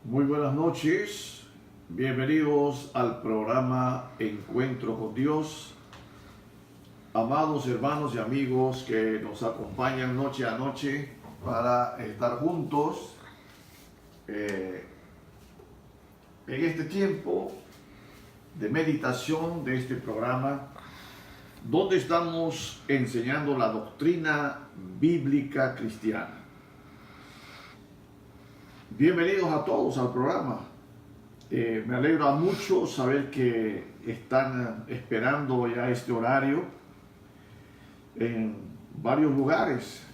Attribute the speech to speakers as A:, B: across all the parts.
A: Muy buenas noches, bienvenidos al programa Encuentro con Dios. Amados hermanos y amigos que nos acompañan noche a noche para estar juntos en este tiempo de meditación de este programa, donde estamos enseñando la doctrina bíblica cristiana. Bienvenidos a todos al programa. Me alegra mucho saber que están esperando ya este horario en varios lugares,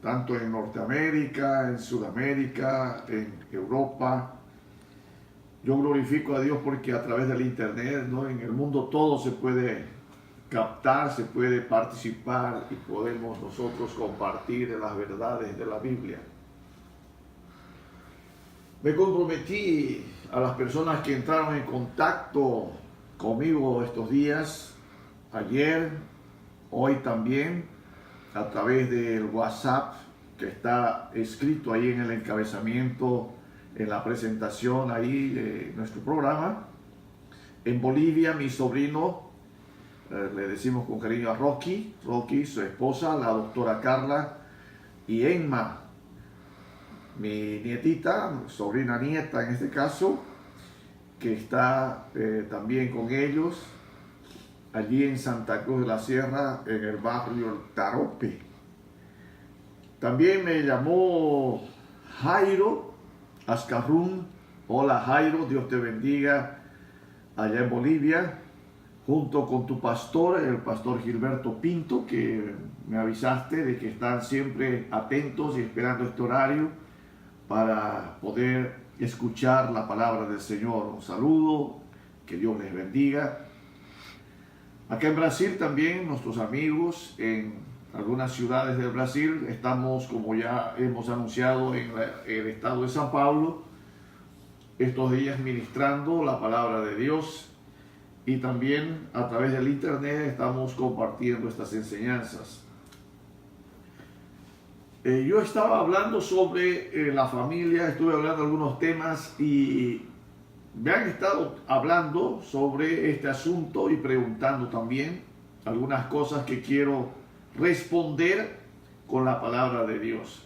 A: tanto en Norteamérica, en Sudamérica, en Europa. Yo glorifico a Dios porque a través del internet, ¿no?, en el mundo todo se puede captar, se puede participar y podemos nosotros compartir las verdades de la Biblia. Me comprometí a las personas que entraron en contacto conmigo estos días, ayer, hoy también, a través del WhatsApp que está escrito ahí en el encabezamiento, en la presentación ahí de nuestro programa. En Bolivia, mi sobrino, le decimos con cariño a Rocky, su esposa, la doctora Carla, y Emma, mi nietita, sobrina nieta en este caso, que está también con ellos allí en Santa Cruz de la Sierra, en el barrio Tarope. También me llamó Jairo Ascarrún. Hola Jairo, Dios te bendiga allá en Bolivia, junto con tu pastor, el pastor Gilberto Pinto, que me avisaste de que están siempre atentos y esperando este horario para poder escuchar la palabra del Señor. Un saludo, que Dios les bendiga. Acá en Brasil también, nuestros amigos en algunas ciudades del Brasil, estamos, como ya hemos anunciado, en el estado de São Paulo, estos días ministrando la palabra de Dios, y también a través del internet estamos compartiendo estas enseñanzas. Yo estaba hablando sobre la familia, estuve hablando de algunos temas y me han estado hablando sobre este asunto y preguntando también algunas cosas que quiero responder con la palabra de Dios.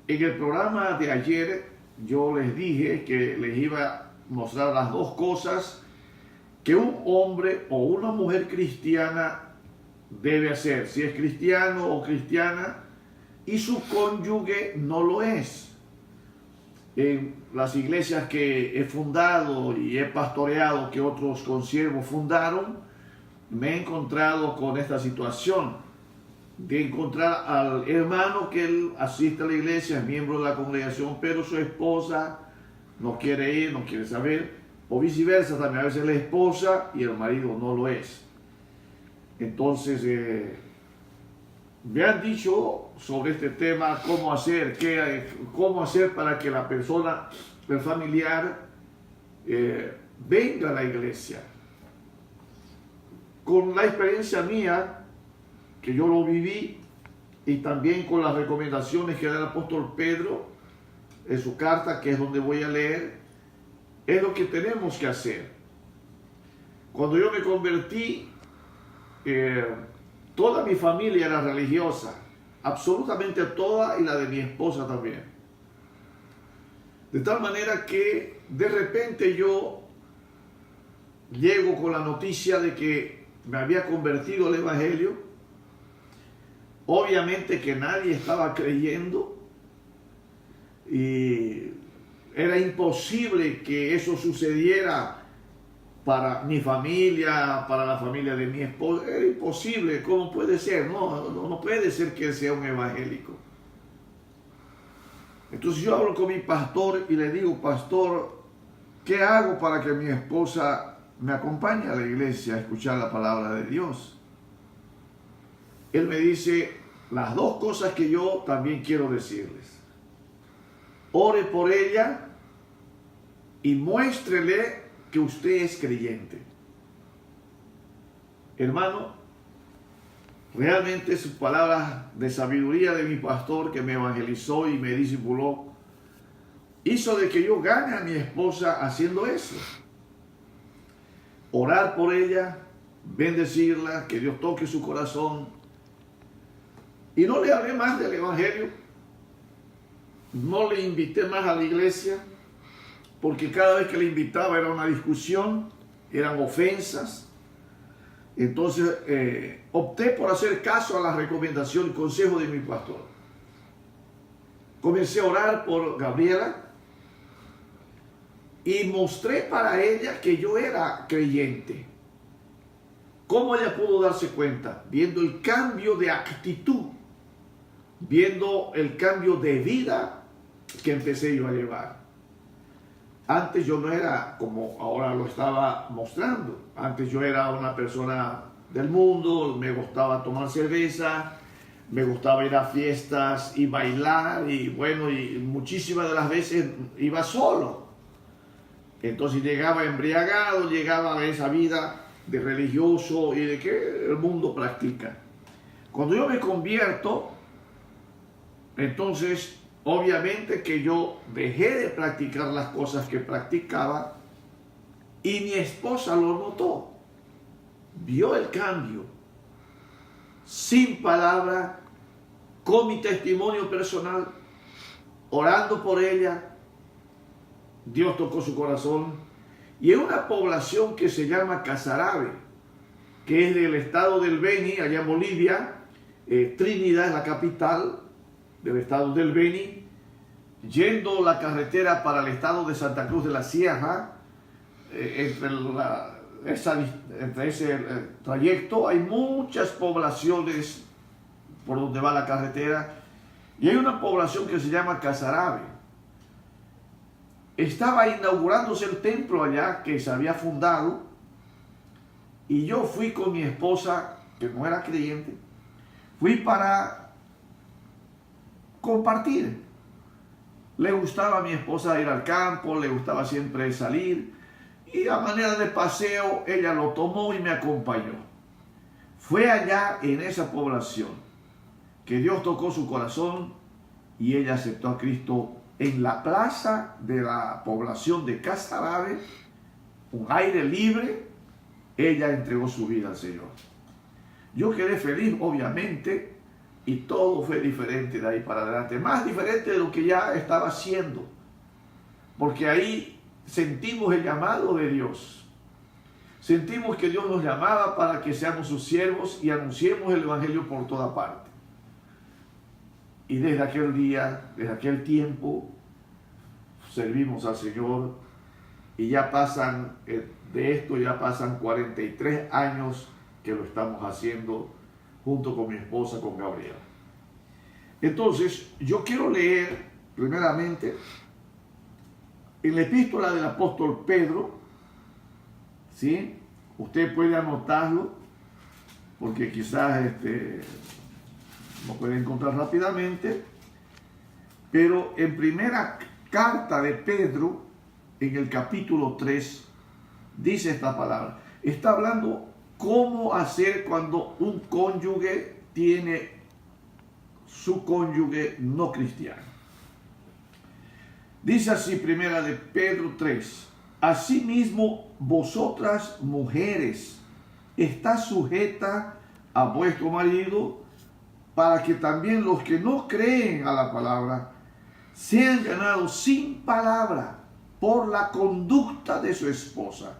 A: En el programa de ayer yo les dije que les iba a mostrar las dos cosas que un hombre o una mujer cristiana debe hacer, si es cristiano o cristiana y su cónyuge no lo es. En las iglesias que he fundado y he pastoreado, que otros consiervos fundaron, me he encontrado con esta situación de encontrar al hermano que él asiste a la iglesia, es miembro de la congregación, pero su esposa no quiere ir, no quiere saber, o viceversa también, a veces la esposa y el marido no lo es. Entonces me han dicho sobre este tema, cómo hacer para que la persona, el familiar, venga a la iglesia. Con la experiencia mía, que yo lo viví, y también con las recomendaciones que da el apóstol Pedro en su carta, que es donde voy a leer, es lo que tenemos que hacer. Cuando yo me convertí, toda mi familia era religiosa, absolutamente toda, y la de mi esposa también. De tal manera que de repente yo llego con la noticia de que me había convertido al evangelio. Obviamente que nadie estaba creyendo y era imposible que eso sucediera para mi familia, para la familia de mi esposa. Era imposible. ¿Cómo puede ser? No puede ser que él sea un evangélico. Entonces yo hablo con mi pastor y le digo: pastor, ¿qué hago para que mi esposa me acompañe a la iglesia a escuchar la palabra de Dios? Él me dice las dos cosas que yo también quiero decirles. Ore por ella y muéstrele que usted es creyente. Hermano, realmente sus palabras de sabiduría de mi pastor, que me evangelizó y me discipuló, hizo de que yo gane a mi esposa haciendo eso. Orar por ella, bendecirla, que Dios toque su corazón. Y no le hablé más del Evangelio, no le invité más a la iglesia, porque cada vez que le invitaba era una discusión, eran ofensas. Entonces opté por hacer caso a la recomendación y consejo de mi pastor. Comencé a orar por Gabriela y mostré para ella que yo era creyente. ¿Cómo ella pudo darse cuenta? Viendo el cambio de actitud, viendo el cambio de vida que empecé yo a llevar. Antes yo no era como ahora lo estaba mostrando. Antes yo era una persona del mundo, me gustaba tomar cerveza, me gustaba ir a fiestas y bailar, y bueno, y muchísimas de las veces iba solo. Entonces llegaba embriagado, llegaba a esa vida de religioso y de que el mundo practica. Cuando yo me convierto, entonces obviamente que yo dejé de practicar las cosas que practicaba y mi esposa lo notó, vio el cambio, sin palabra, con mi testimonio personal, orando por ella. Dios tocó su corazón y en una población que se llama Casarabe, que es del estado del Beni, allá en Bolivia. Trinidad es la capital del estado del Beni. Yendo la carretera para el estado de Santa Cruz de la Sierra, entre ese trayecto hay muchas poblaciones por donde va la carretera, y hay una población que se llama Casarabe. Estaba inaugurándose el templo allá que se había fundado, y yo fui con mi esposa, que no era creyente, fui para compartir. Le gustaba a mi esposa ir al campo, le gustaba siempre salir, y a manera de paseo ella lo tomó y me acompañó. Fue allá en esa población que Dios tocó su corazón y ella aceptó a Cristo en la plaza de la población de Casarabe, un aire libre. Ella entregó su vida al Señor. Yo quedé feliz, obviamente, y todo fue diferente de ahí para adelante, más diferente de lo que ya estaba haciendo, porque ahí sentimos el llamado de Dios. Sentimos que Dios nos llamaba para que seamos sus siervos y anunciemos el Evangelio por toda parte. Y desde aquel día, desde aquel tiempo, servimos al Señor, y ya pasan, de esto ya pasan 43 años que lo estamos haciendo junto con mi esposa, con Gabriela. Entonces, yo quiero leer primeramente en la epístola del apóstol Pedro, ¿sí? Usted puede anotarlo, porque quizás lo puede encontrar rápidamente, pero en primera carta de Pedro, en el capítulo 3, dice esta palabra. Está hablando cómo hacer cuando un cónyuge tiene su cónyuge no cristiano. Dice así, primera de Pedro 3. Asimismo, vosotras mujeres, está sujeta a vuestro marido, para que también los que no creen a la palabra sean ganados sin palabra por la conducta de su esposa.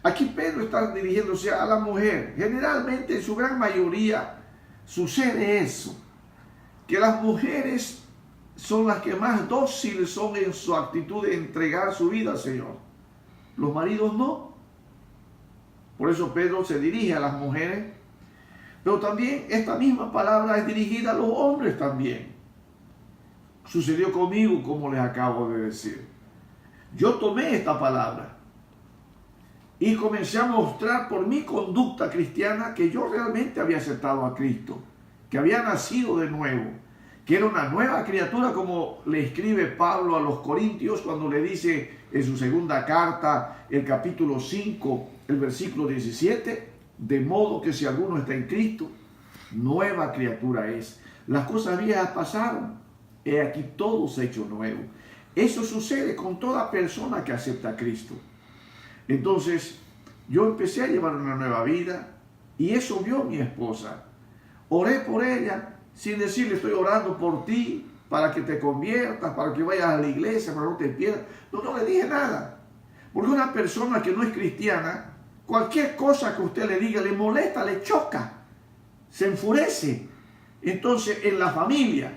A: Aquí Pedro está dirigiéndose a la mujer. Generalmente, en su gran mayoría, sucede eso, que las mujeres son las que más dóciles son en su actitud de entregar su vida al Señor. Los maridos no. Por eso Pedro se dirige a las mujeres, pero también esta misma palabra es dirigida a los hombres también. Sucedió conmigo, como les acabo de decir. Yo tomé esta palabra y comencé a mostrar por mi conducta cristiana que yo realmente había aceptado a Cristo, que había nacido de nuevo, que era una nueva criatura, como le escribe Pablo a los Corintios cuando le dice en su segunda carta, el capítulo 5, el versículo 17, de modo que si alguno está en Cristo, nueva criatura es. Las cosas viejas pasaron, he aquí todo se ha hecho nuevo. Eso sucede con toda persona que acepta a Cristo. Entonces, yo empecé a llevar una nueva vida y eso vio mi esposa. Oré por ella sin decirle estoy orando por ti para que te conviertas, para que vayas a la iglesia, para que no te pierdas. No le dije nada. Porque una persona que no es cristiana, cualquier cosa que usted le diga le molesta, le choca, se enfurece. Entonces, en la familia,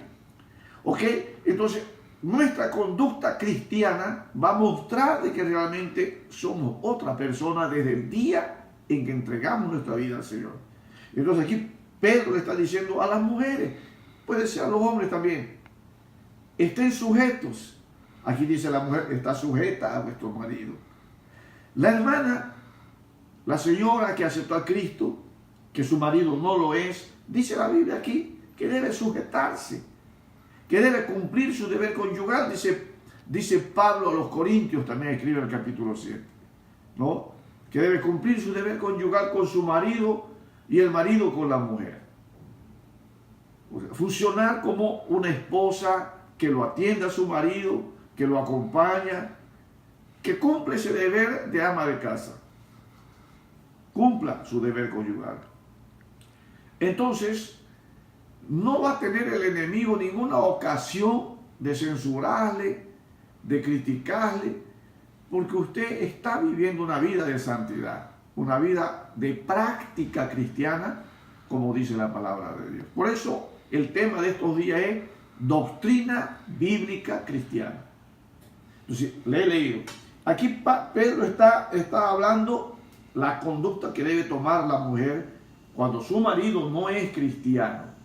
A: ¿ok? Entonces, nuestra conducta cristiana va a mostrar de que realmente somos otra persona desde el día en que entregamos nuestra vida al Señor. Entonces aquí Pedro le está diciendo a las mujeres, puede ser a los hombres también, estén sujetos. Aquí dice la mujer, está sujeta a vuestro marido. La hermana, la señora que aceptó a Cristo, que su marido no lo es, dice la Biblia aquí que debe sujetarse, que debe cumplir su deber conyugal, dice Pablo a los Corintios, también escribe en el capítulo 7, ¿no? Que debe cumplir su deber conyugal con su marido y el marido con la mujer. O sea, funcionar como una esposa que lo atiende a su marido, que lo acompaña, que cumple ese deber de ama de casa. Cumpla su deber conyugal. Entonces, no va a tener el enemigo ninguna ocasión de censurarle, de criticarle, porque usted está viviendo una vida de santidad, una vida de práctica cristiana, como dice la palabra de Dios. Por eso el tema de estos días es doctrina bíblica cristiana. Entonces, le he leído. Aquí Pedro está hablando la conducta que debe tomar la mujer cuando su marido no es cristiano.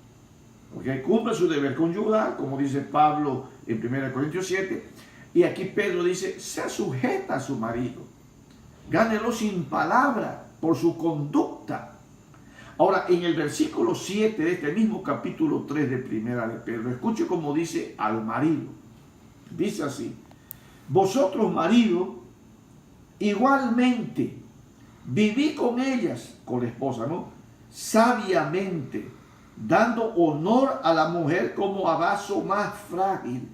A: Okay, cumple su deber conyugal, como dice Pablo en 1 Corintios 7, y aquí Pedro dice, sea sujeta a su marido, gánelo sin palabra, por su conducta. Ahora, en el versículo 7 de este mismo capítulo 3 de 1 de Pedro, escuche cómo dice al marido, dice así, vosotros maridos, igualmente, viví con ellas, con la esposa, ¿no? Sabiamente, dando honor a la mujer como a vaso más frágil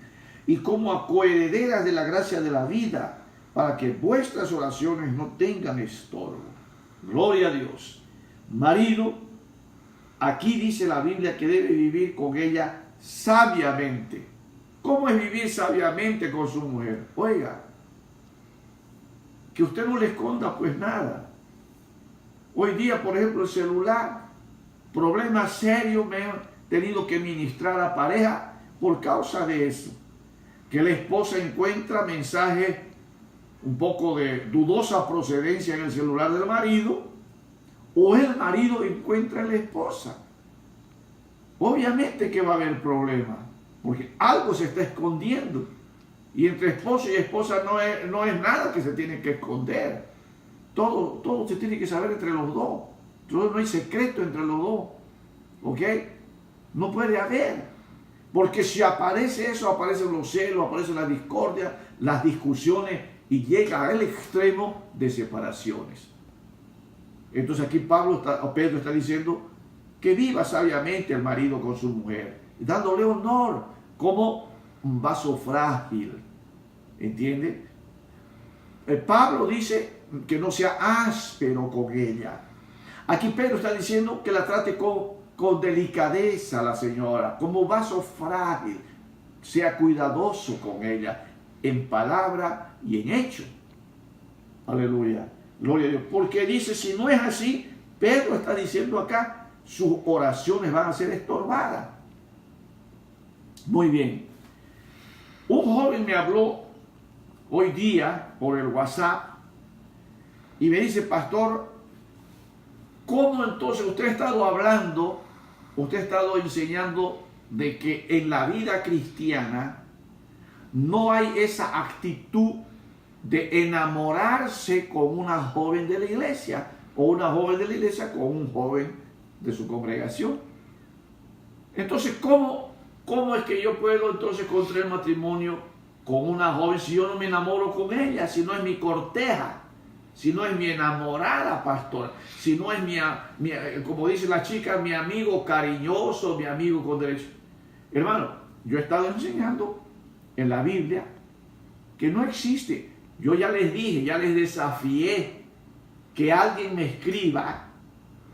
A: y como a coherederas de la gracia de la vida, para que vuestras oraciones no tengan estorbo. Gloria a Dios. Marido, aquí dice la Biblia que debe vivir con ella sabiamente. ¿Cómo es vivir sabiamente con su mujer? Oiga, que usted no le esconda pues nada. Hoy día, por ejemplo, el celular, problemas serios me han tenido que ministrar a pareja por causa de eso. Que la esposa encuentra mensajes un poco de dudosa procedencia en el celular del marido, o el marido encuentra en la esposa. Obviamente que va a haber problemas, porque algo se está escondiendo. Y entre esposo y esposa no es nada que se tiene que esconder. Todo se tiene que saber entre los dos. Entonces no hay secreto entre los dos. ¿Ok? No puede haber. Porque si aparece eso, aparecen los celos, aparece la discordia, las discusiones y llega al extremo de separaciones. Entonces aquí Pedro está diciendo que viva sabiamente el marido con su mujer, dándole honor como un vaso frágil. ¿Entiende? Pablo dice que no sea áspero con ella. Aquí Pedro está diciendo que la trate con delicadeza la señora, como vaso frágil, sea cuidadoso con ella, en palabra y en hecho. Aleluya, gloria a Dios. Porque dice, si no es así, Pedro está diciendo acá, sus oraciones van a ser estorbadas. Muy bien. Un joven me habló hoy día por el WhatsApp y me dice, pastor, ¿cómo entonces usted ha estado hablando, usted ha estado enseñando de que en la vida cristiana no hay esa actitud de enamorarse con una joven de la iglesia o una joven de la iglesia con un joven de su congregación? Entonces, ¿cómo es que yo puedo entonces contraer matrimonio con una joven si yo no me enamoro con ella, si no es mi corteja, si no es mi enamorada, pastor, si no es como dice la chica, mi amigo cariñoso, mi amigo con derecho? Hermano, yo he estado enseñando en la Biblia que no existe. Yo ya les dije, ya les desafié que alguien me escriba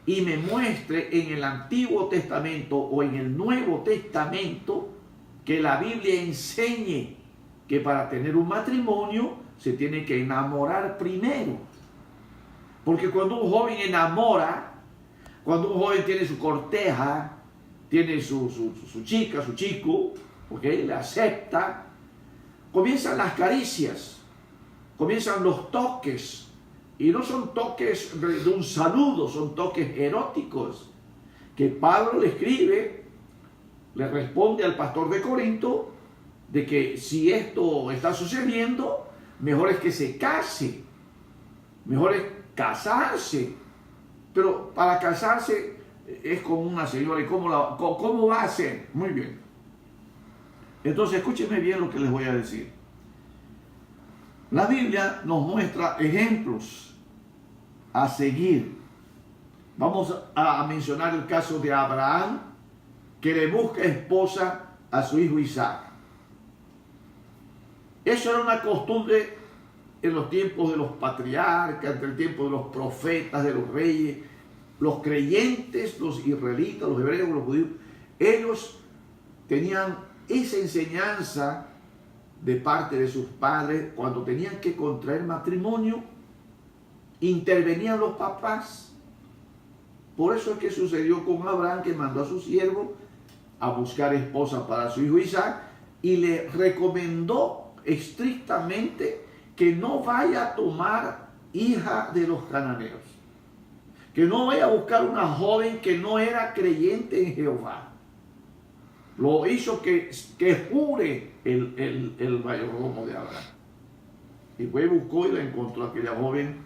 A: y me muestre en el Antiguo Testamento o en el Nuevo Testamento que la Biblia enseñe que para tener un matrimonio se tiene que enamorar primero. Porque cuando un joven enamora, cuando un joven tiene su corteja, tiene su chica, su chico, ¿okay? Le acepta, comienzan las caricias, comienzan los toques, y no son toques de un saludo, son toques eróticos, que Pablo le escribe, le responde al pastor de Corinto, de que si esto está sucediendo, mejor es que se case, mejor es casarse, pero para casarse es con una señora, ¿y cómo va a ser? Muy bien. Entonces escúchenme bien lo que les voy a decir. La Biblia nos muestra ejemplos a seguir. Vamos a mencionar el caso de Abraham, que le busca esposa a su hijo Isaac. Eso era una costumbre en los tiempos de los patriarcas, en el tiempo de los profetas, de los reyes, los creyentes, los israelitas, los hebreos, los judíos. Ellos tenían esa enseñanza de parte de sus padres. Cuando tenían que contraer matrimonio, intervenían los papás. Por eso es que sucedió con Abraham, que mandó a su siervo a buscar esposa para su hijo Isaac y le recomendó estrictamente que no vaya a tomar hija de los cananeos, que no vaya a buscar una joven que no era creyente en Jehová. Lo hizo que jure el mayordomo de Abraham. Y fue, buscó y la encontró, aquella joven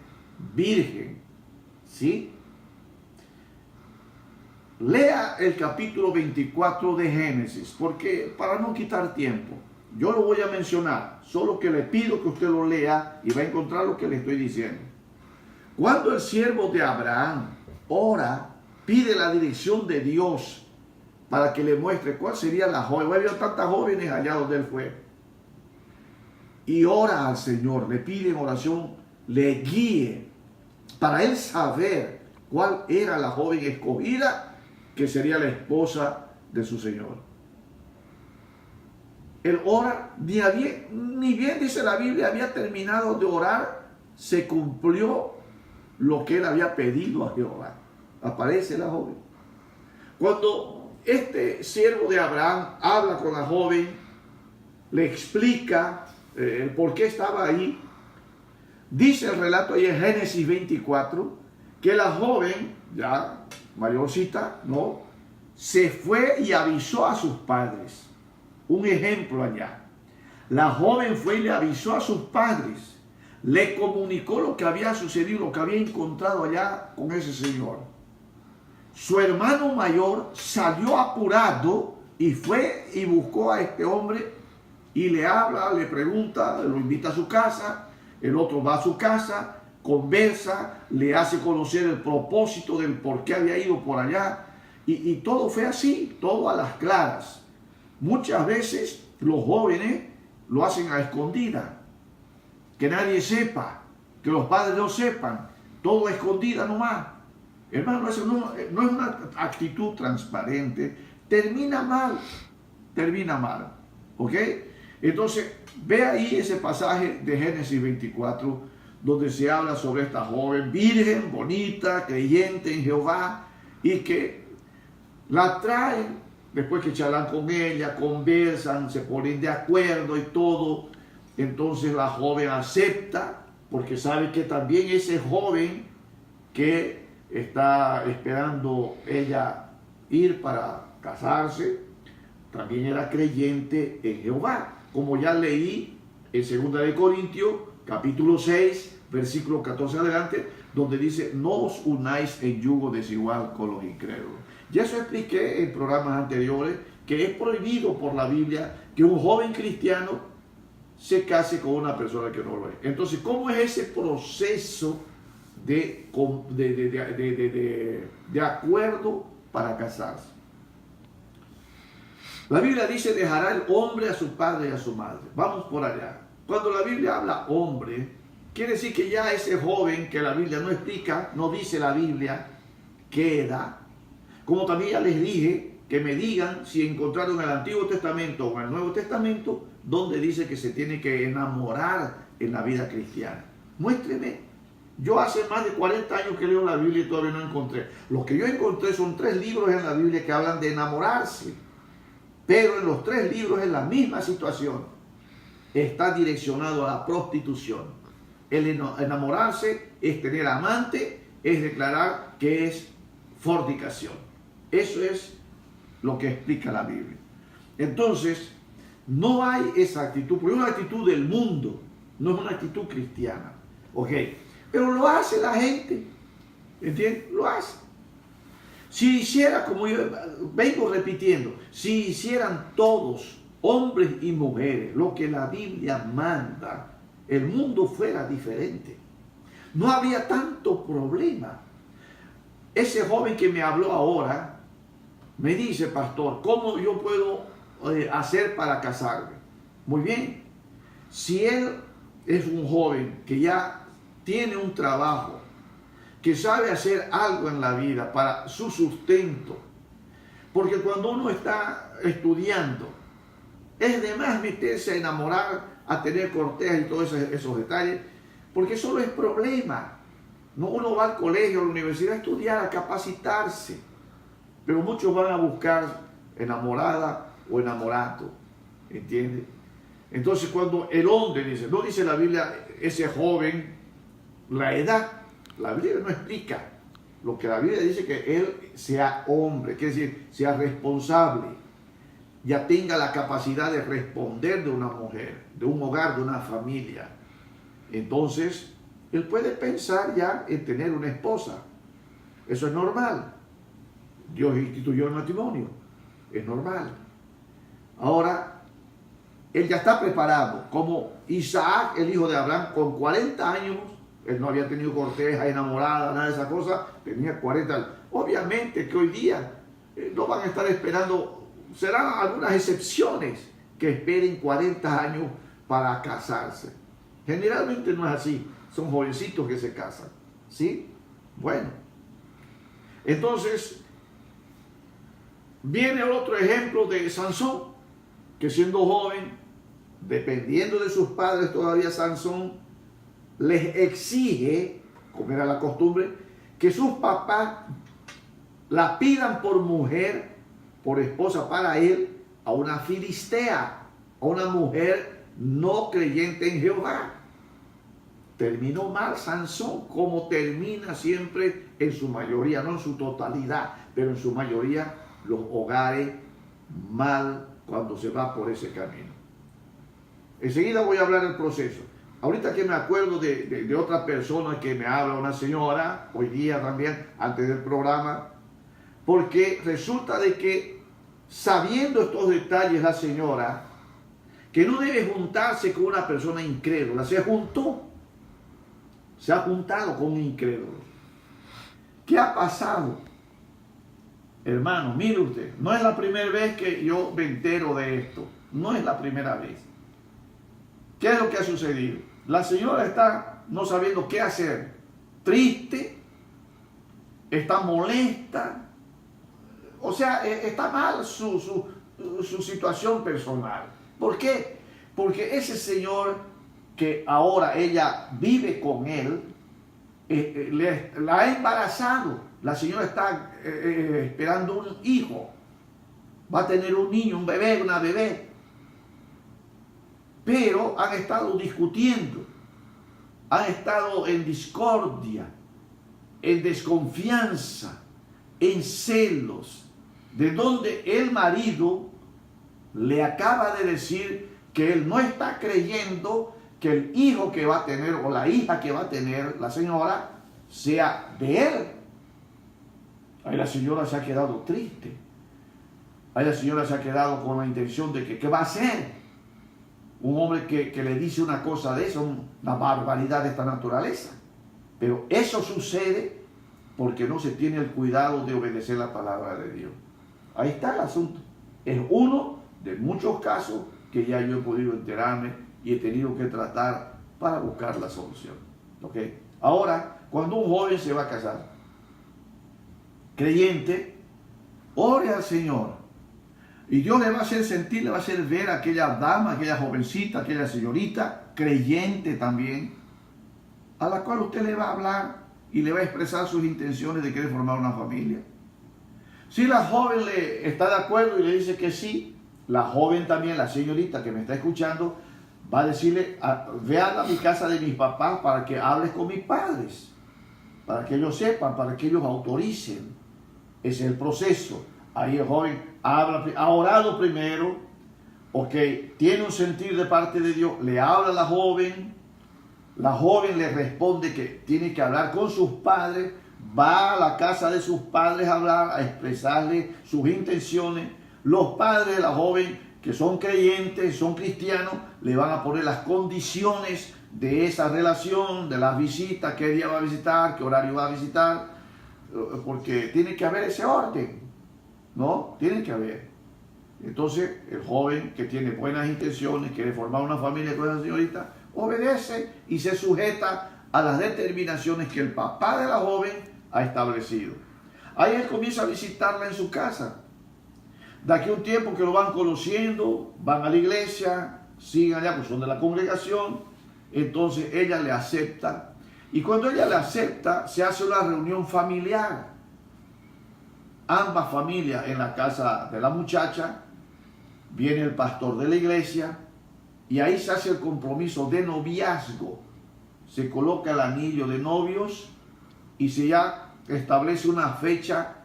A: virgen. ¿Sí? Lea el capítulo 24 de Génesis, porque para no quitar tiempo, yo lo voy a mencionar, solo que le pido que usted lo lea y va a encontrar lo que le estoy diciendo. Cuando el siervo de Abraham ora, pide la dirección de Dios para que le muestre cuál sería la joven. Había tantas jóvenes allá donde él fue. Y ora al Señor, le pide en oración, le guíe para él saber cuál era la joven escogida que sería la esposa de su Señor. Él ora, ni bien dice la Biblia, había terminado de orar, se cumplió lo que él había pedido a Jehová. Aparece la joven. Cuando este siervo de Abraham habla con la joven, le explica el por qué estaba ahí, dice el relato ahí en Génesis 24, que la joven, ya mayorcita, ¿no?, se fue y avisó a sus padres. Un ejemplo allá. La joven fue y le avisó a sus padres. Le comunicó lo que había sucedido, lo que había encontrado allá con ese señor. Su hermano mayor salió apurado y fue y buscó a este hombre y le habla, le pregunta, lo invita a su casa. El otro va a su casa, conversa, le hace conocer el propósito del por qué había ido por allá. Y todo fue así, todo a las claras. Muchas veces los jóvenes lo hacen a escondida, que nadie sepa, que los padres no sepan, todo a escondida nomás. Hermano, eso no es una actitud transparente, termina mal, ¿ok? Entonces, ve ahí ese pasaje de Génesis 24, donde se habla sobre esta joven virgen, bonita, creyente en Jehová, y que la traen. Después que charlan con ella, conversan, se ponen de acuerdo y todo, entonces la joven acepta, porque sabe que también ese joven que está esperando ella ir para casarse, también era creyente en Jehová, como ya leí en 2 Corintios, capítulo 6, versículo 14 adelante, donde dice, no os unáis en yugo desigual con los incrédulos. Ya eso expliqué en programas anteriores, que es prohibido por la Biblia que un joven cristiano se case con una persona que no lo es. Entonces, ¿cómo es ese proceso de acuerdo para casarse? La Biblia dice, dejará el hombre a su padre y a su madre. Vamos por allá. Cuando la Biblia habla hombre, quiere decir que ya ese joven que la Biblia no explica, no dice la Biblia qué edad. Como también ya les dije, que me digan si encontraron en el Antiguo Testamento o en el Nuevo Testamento donde dice que se tiene que enamorar en la vida cristiana. Muéstreme. Yo hace más de 40 años que leo la Biblia y todavía no encontré. Lo que yo encontré son 3 libros en la Biblia que hablan de enamorarse. Pero en los 3 libros es la misma situación. Está direccionado a la prostitución. El enamorarse es tener amante, es declarar que es fornicación. Eso es lo que explica la Biblia. Entonces, no hay esa actitud, porque es una actitud del mundo, no es una actitud cristiana. ¿Ok? Pero lo hace la gente. ¿Entiendes? Lo hace. Si hiciera, como yo vengo repitiendo, si hicieran todos, hombres y mujeres, lo que la Biblia manda, el mundo fuera diferente. No habría tanto problema. Ese joven que me habló ahora, me dice, pastor, ¿cómo yo puedo hacer para casarme? Muy bien. Si él es un joven que ya tiene un trabajo, que sabe hacer algo en la vida para su sustento, porque cuando uno está estudiando, es de más meterse a enamorar, a tener cortejas y todos esos detalles, porque solo es problema. No, uno va al colegio, a la universidad a estudiar, a capacitarse, pero muchos van a buscar enamorada o enamorado, ¿entiendes? Entonces cuando el hombre dice, no dice la Biblia ese joven, la edad, la Biblia no explica. Lo que la Biblia dice que él sea hombre, quiere decir, sea responsable, ya tenga la capacidad de responder de una mujer, de un hogar, de una familia. Entonces, él puede pensar ya en tener una esposa. Eso es normal. Dios instituyó el matrimonio. Es normal. Ahora, él ya está preparado. Como Isaac, el hijo de Abraham, con 40 años, él no había tenido corteja, enamorada, nada de esas cosas, tenía 40 años. Obviamente que hoy día no van a estar esperando, serán algunas excepciones que esperen 40 años para casarse. Generalmente no es así, son jovencitos que se casan, ¿sí? Bueno, entonces viene otro ejemplo de Sansón, que siendo joven, dependiendo de sus padres todavía, Sansón les exige, como era la costumbre, que sus papás la pidan por mujer, por esposa para él, a una filistea, a una mujer no creyente en Jehová. Terminó mal Sansón, como termina siempre en su mayoría, no en su totalidad, pero en su mayoría los hogares mal cuando se va por ese camino. Enseguida voy a hablar del proceso. Ahorita que me acuerdo de otra persona que me habla, una señora, hoy día también, antes del programa, porque resulta de que, sabiendo estos detalles la señora, que no debe juntarse con una persona incrédula, se ha juntado con un incrédulo. ¿Qué ha pasado? Hermano, mire usted, no es la primera vez que yo me entero de esto, no es la primera vez. ¿Qué es lo que ha sucedido? La señora está no sabiendo qué hacer, triste, está molesta, o sea, está mal su situación personal. ¿Por qué? Porque ese señor que ahora ella vive con él, la ha embarazado. La señora está esperando un hijo, va a tener un niño, un bebé, una bebé. Pero han estado discutiendo, han estado en discordia, en desconfianza, en celos, de donde el marido le acaba de decir que él no está creyendo que el hijo que va a tener o la hija que va a tener la señora sea de él. Ahí la señora se ha quedado triste. Ahí la señora se ha quedado con la intención de que ¿qué va a hacer? Un hombre que le dice una cosa de eso, una barbaridad de esta naturaleza. Pero eso sucede porque no se tiene el cuidado de obedecer la palabra de Dios. Ahí está el asunto. es uno de muchos casos que ya yo he podido enterarme y he tenido que tratar para buscar la solución. ¿Ok? Ahora, cuando un joven se va a casar, creyente, ore al Señor. Y Dios le va a hacer sentir, le va a hacer ver a aquella dama, aquella jovencita, aquella señorita, creyente también, a la cual usted le va a hablar y le va a expresar sus intenciones de querer formar una familia. Si la joven le está de acuerdo y le dice que sí, la joven también, la señorita que me está escuchando, va a decirle, ve a mi casa de mis papás para que hables con mis padres, para que ellos sepan, para que ellos autoricen. Ese es el proceso. Ahí el joven ha orado primero, ok, tiene un sentir de parte de Dios, le habla a la joven le responde que tiene que hablar con sus padres, va a la casa de sus padres a hablar, a expresarle sus intenciones. Los padres de la joven, que son creyentes, son cristianos, le van a poner las condiciones de esa relación, de las visitas, qué día va a visitar, qué horario va a visitar, porque tiene que haber ese orden, ¿no? Tiene que haber. Entonces, el joven que tiene buenas intenciones, quiere formar una familia con esa señorita, obedece y se sujeta a las determinaciones que el papá de la joven ha establecido. Ahí él comienza a visitarla en su casa. De aquí a un tiempo que lo van conociendo, van a la iglesia, siguen allá, pues son de la congregación, entonces ella le acepta. Y cuando ella le acepta, se hace una reunión familiar. Ambas familias en la casa de la muchacha, viene el pastor de la iglesia, y ahí se hace el compromiso de noviazgo. Se coloca el anillo de novios y se ya establece una fecha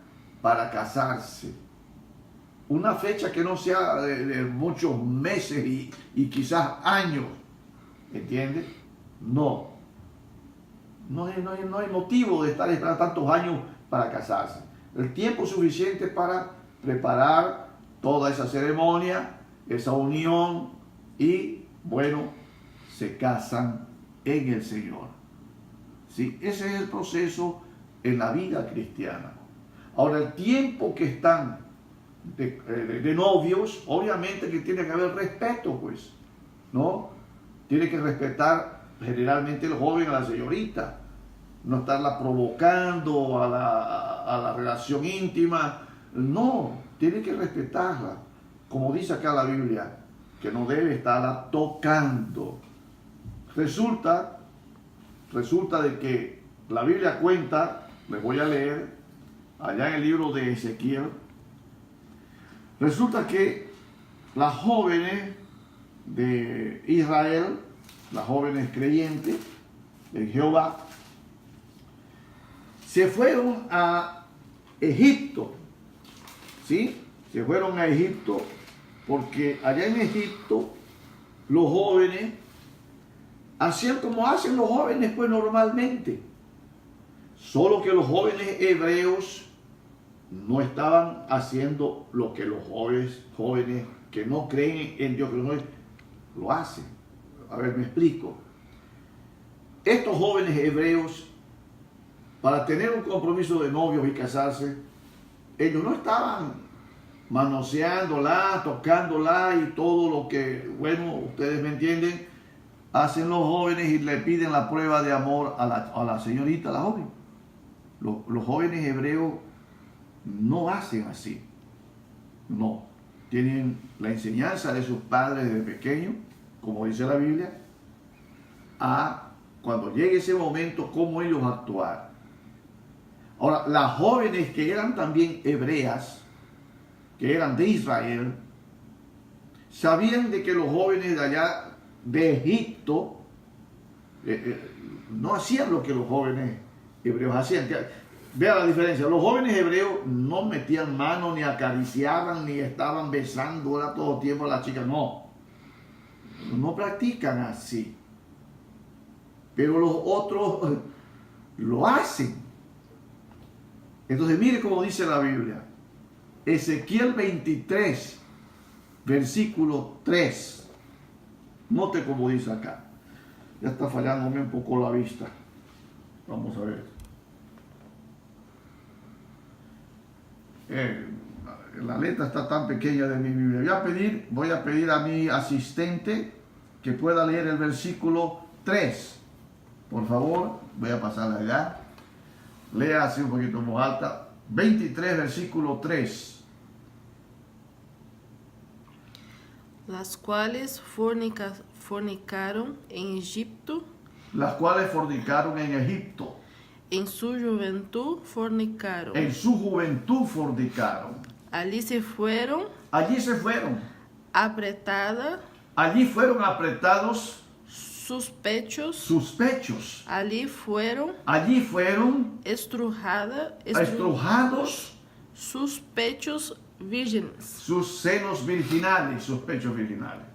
A: para casarse. Una fecha que no sea de muchos meses y quizás años. ¿Entiendes? No hay motivo de estar esperando tantos años para casarse. El tiempo suficiente para preparar toda esa ceremonia, esa unión, y bueno, se casan en el Señor. ¿Sí? Ese es el proceso en la vida cristiana. Ahora, el tiempo que están de novios, obviamente que tiene que haber respeto, pues, ¿no? Tiene que respetar generalmente el joven a la señorita, no estarla provocando a la relación íntima, no, tiene que respetarla, como dice acá la Biblia, que no debe estarla tocando. Resulta de que la Biblia cuenta, les voy a leer, allá en el libro de Ezequiel, resulta que las jóvenes de Israel, las jóvenes creyentes de Jehová, se fueron a Egipto, ¿sí? Se fueron a Egipto porque allá en Egipto los jóvenes hacían como hacen los jóvenes pues normalmente, solo que los jóvenes hebreos no estaban haciendo lo que los jóvenes que no creen en Dios, lo hacen. A ver, me explico. Estos jóvenes hebreos, para tener un compromiso de novios y casarse, ellos no estaban manoseándola, tocándola y todo lo que, bueno, ustedes me entienden, hacen los jóvenes y le piden la prueba de amor a la señorita, a la joven. Los jóvenes hebreos no hacen así. No. Tienen la enseñanza de sus padres desde pequeños, como dice la Biblia, a cuando llegue ese momento, cómo ellos actuar. Ahora, las jóvenes que eran también hebreas, que eran de Israel, sabían de que los jóvenes de allá de Egipto no hacían lo que los jóvenes hebreos hacían. Vea la diferencia, los jóvenes hebreos no metían mano, ni acariciaban, ni estaban besando todo el tiempo a la chica, no practican así. Pero los otros lo hacen. Entonces mire cómo dice la Biblia. Ezequiel 23, versículo 3. Note cómo dice acá. Ya está fallándome un poco la vista. Vamos a ver. la letra está tan pequeña de mi Biblia. Voy a pedir a mi asistente que pueda leer el versículo 3. Por favor, voy a pasarla allá. Lea así un poquito más alta. 23, versículo 3.
B: Las cuales fornicaron en Egipto,
A: Las cuales fornicaron en Egipto.
B: en su juventud fornicaron.
A: En su juventud fornicaron.
B: Allí se fueron
A: Allí se fueron.
B: apretadas
A: Allí fueron apretados
B: sus pechos.
A: sus pechos.
B: Allí fueron
A: Allí fueron
B: estrujados sus pechos vírgenes.
A: sus senos virginales, sus pechos virginales.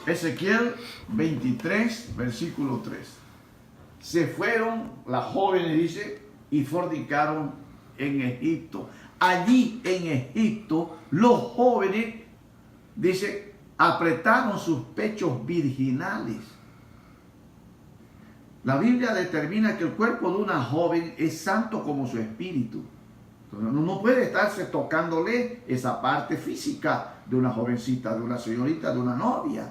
A: Ezequiel 23, versículo 3. Se fueron las jóvenes, dice, y fornicaron en Egipto. Allí en Egipto, los jóvenes, dice, apretaron sus pechos virginales. La Biblia determina que el cuerpo de una joven es santo como su espíritu. Entonces, no puede estarse tocándole esa parte física de una jovencita, de una señorita, de una novia.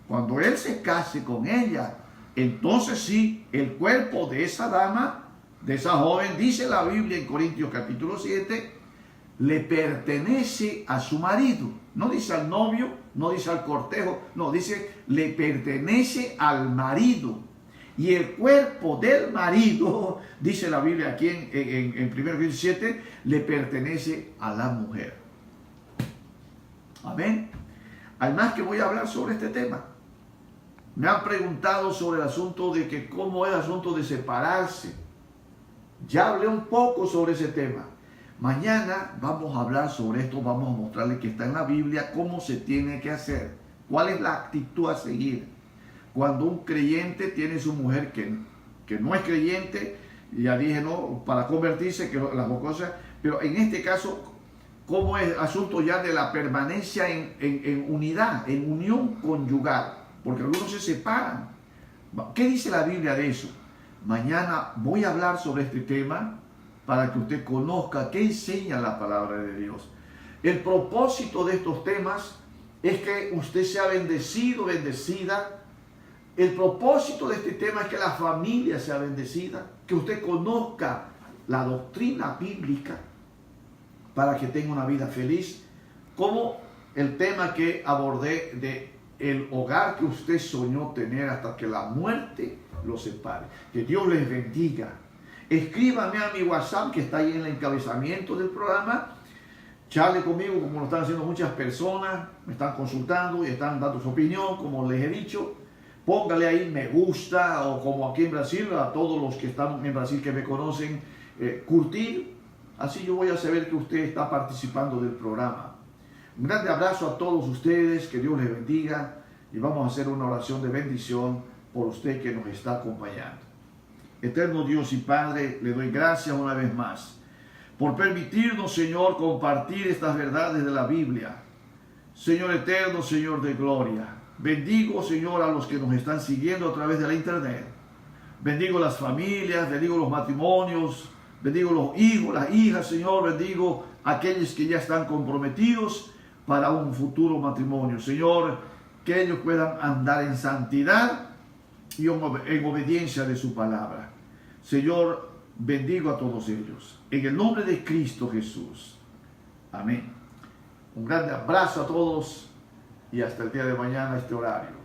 A: Cuando él se case con ella, entonces sí, el cuerpo de esa dama, de esa joven, dice la Biblia en Corintios capítulo 7, le pertenece a su marido. No dice al novio, no dice al cortejo, no, dice le pertenece al marido. Y el cuerpo del marido, dice la Biblia aquí en 1 Corintios 7, le pertenece a la mujer. Amén. Además que voy a hablar sobre este tema. Me han preguntado sobre el asunto de que cómo es el asunto de separarse. Ya hablé un poco sobre ese tema. Mañana vamos a hablar sobre esto, vamos a mostrarle que está en la Biblia cómo se tiene que hacer, cuál es la actitud a seguir. Cuando un creyente tiene su mujer que no es creyente, ya dije, no, para convertirse, que las dos cosas, pero en este caso, cómo es el asunto ya de la permanencia en unidad, en unión conyugal, porque algunos se separan. ¿Qué dice la Biblia de eso? Mañana voy a hablar sobre este tema para que usted conozca qué enseña la palabra de Dios. El propósito de estos temas es que usted sea bendecido, bendecida. El propósito de este tema es que la familia sea bendecida, que usted conozca la doctrina bíblica para que tenga una vida feliz, como el tema que abordé de el hogar que usted soñó tener hasta que la muerte lo separe. Que Dios les bendiga. Escríbame a mi WhatsApp que está ahí en el encabezamiento del programa. Charle conmigo como lo están haciendo muchas personas. Me están consultando y están dando su opinión, como les he dicho. Póngale ahí me gusta, o como aquí en Brasil, a todos los que están en Brasil que me conocen, curtir. Así yo voy a saber que usted está participando del programa. Un grande abrazo a todos ustedes, que Dios les bendiga, y vamos a hacer una oración de bendición por usted que nos está acompañando. Eterno Dios y Padre, le doy gracias una vez más por permitirnos, Señor, compartir estas verdades de la Biblia. Señor eterno, Señor de gloria, bendigo, Señor, a los que nos están siguiendo a través de la internet. Bendigo las familias, bendigo los matrimonios, bendigo los hijos, las hijas, Señor, bendigo a aquellos que ya están comprometidos para un futuro matrimonio. Señor, que ellos puedan andar en santidad y en obediencia de su palabra. Señor, bendigo a todos ellos. En el nombre de Cristo Jesús. Amén. Un grande abrazo a todos y hasta el día de mañana a este horario.